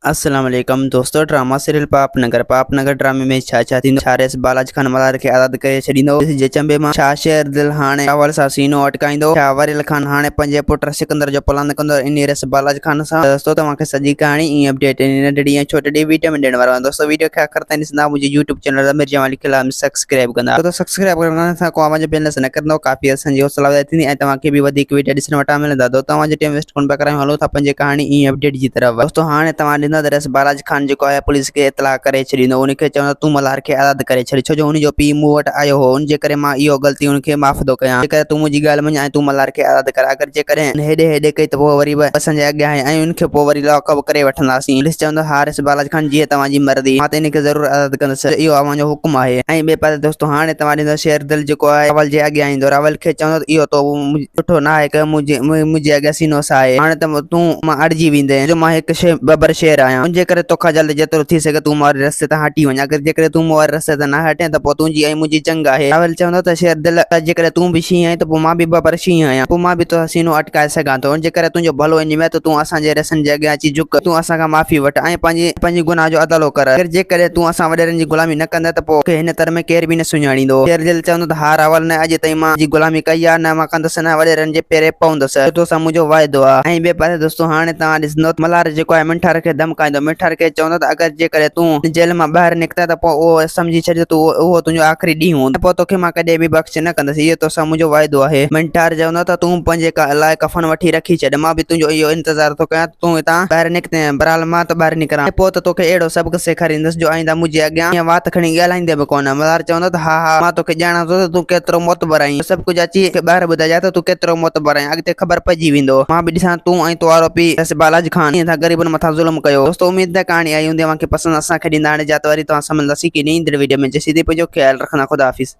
अस्सलाम वालेकुम दोस्तों। ड्रामा सीरियल पापनगर ड्रामे में छा थींदो। छा रेस बालाजी खान मल्हार खे आज़ाद करे छॾींदो। जे चंबे मां छा शेर दिल हाणे रावल सां सीनो अटकाईंदो। छा वरील खान हाणे पंहिंजे पुट सिकंदर जो प्लान कंदो इन रेस बालाजी खान सां। दोस्तों तव्हांखे सॼी कहाणी ईअं अपडेट नंढड़ी ऐं छोटी वीडियो में ॾियण वारो आहे। दोस्तों वीडियो खे आख़िर ताईं ॾिसंदा मुंहिंजे यूट्यूब चैनल अमीर जमाली ख़िलाफ़ सब्सक्राइब कंदा। तो सब्सक्राइब करण सां को आवाज़ बेनस न कंदो काफ़ी असांजी हौसला अफ़ज़ाई थींदी ऐं तव्हांखे बि वधीक वीडियो ॾिसण वटां मिलंदा। तो तव्हांजो टाइम वेस्ट कोन पिया करायूं, हलो था पंहिंजी कहाणी ईअं अपडेट जी तरफ़। दोस्तों हाणे तव्हां ॾिसंदा त रेस बालाजी खान जो है पुलिस के इतला करे छॾींदो। उनखे चवंदो तूं मल्हार खे आज़ाद करे छॾ, छो जो उनजो पीउ मूं वटि आयो हो। उनजे करे मां इहो ग़लती उनखे माफ़ थो कयां। जेकर तूं मुंहिंजी ॻाल्हि मञ ऐं तूं मल्हार खे आज़ाद कर। अगरि जेकॾहिं हेॾे कई त पोइ वरी असांजे अॻियां आहे ऐं उनखे पोइ वरी लॉकअप करे वठंदासीं। पुलिस चवंदो हा रेस बालाजी खान जीअं तव्हांजी मर्ज़ी, मां त इनखे ज़रूरु आज़ाद कंदुसि, इहो अव्हांजो हुकुम आहे। ऐं ॿिए पासे दोस्तों हाणे तव्हां ॾिसंदो शेर दिल जेको आहे रावल जे अॻियां ईंदो। रावल खे चवंदो इहो तो सुठो न आहे कि मुंहिंजे अॻियां सीनो साहे। हाणे त तूं मां अड़िजी वेंदे जो मां हिकु बबर शेर आहियां। मुंहिंजे करे तोखां जल्द जेतिरो थी सघे तूं मारे रस्ते तां हटी वञ। अगरि जेकॾहिं तूं मूं वारे रस्ते तां न हटे त पोइ तुंहिंजी ऐं मुंहिंजी जंग आहे। रावल चवंदो त शेर दिल जेकॾहिं तूं बि शींहुं आहीं त पोइ मां बि बबर शींहुं आहियां, पोइ मां बि तो सीनो अटकाए सघां थो। उनजे करे तुंहिंजो भलो इन में त तूं असांजे रसनि जे अॻियां अची झुक, तूं असांखां माफ़ी वठ ऐं पंहिंजी गुनाह जो अदालो कर। अगरि जेकॾहिं तूं असां वॾेरनि जी गुलामी न कंदे त पोइ हिन तर में केर बि न सुञाणींदो। शेर दिल चवंदो त हा रावल न अॼु ताईं मां जी गुलामी कई आहे, न मां कंदुसि, न वॾेरनि जे पेरे पवंदुसि, तोसां मुंहिंजो वाइदो आहे। ऐं ॿिए पासे दोस्तों हाणे तव्हां ॾिसंदो मल्हार जेको आहे मिंठार खे धमकाईंदो। मिंठार खे चवंदो त अगरि जेकॾहिं तूं जेल मां ॿाहिरि निकिता त पोइ उहो सम्झी छॾियो तूं उहो तुंहिंजो आख़िरी ॾींहुं हूंदो, पोइ तोखे मां कॾहिं बि बख़्श न कंदुसि, इहो तोसां मुंहिंजो वाइदो आहे। मिंठार चवंदो त तूं पंहिंजे लाइ कफन वठी रखी छॾ, मां बि तुंहिंजो इहो इंतज़ारु थो कयां तूं हितां ॿाहिरि निकिते। बहरहाल मां त ॿाहिरि निकिरां पोइ त तोखे अहिड़ो सबक़ सेखारींदुसि जो आईंदा मुंहिंजे अॻियां ईअं वात खणी ॻाल्हाईंदे बि कोन। मल्हार चवंदो त हा मां तोखे ॼाणां थो त तूं केतिरो मोतबर आहीं, सभु कुझु अची ॿाहिरि ॿुधाइजां त तूं केतिरो मोतबर आहीं, अॻिते ख़बर पइजी वेंदो। मां बि ॾिसां तूं ऐं तुंहिंजो पीउ रेस बालाजी खान ईअं ग़रीबनि मथां ज़ुल्म कयो। दोस्तों उमेद आहे कहाणी आई हूंदी तव्हांखे पसंदि, असांखे ॾींदा हाणे जात वरी तव्हां सां मिलंदासीं की ईंदड़ वीडियो में। जेसीं ताईं पंहिंजो ख्यालु रखंदा। ख़ुदा हाफ़िज़।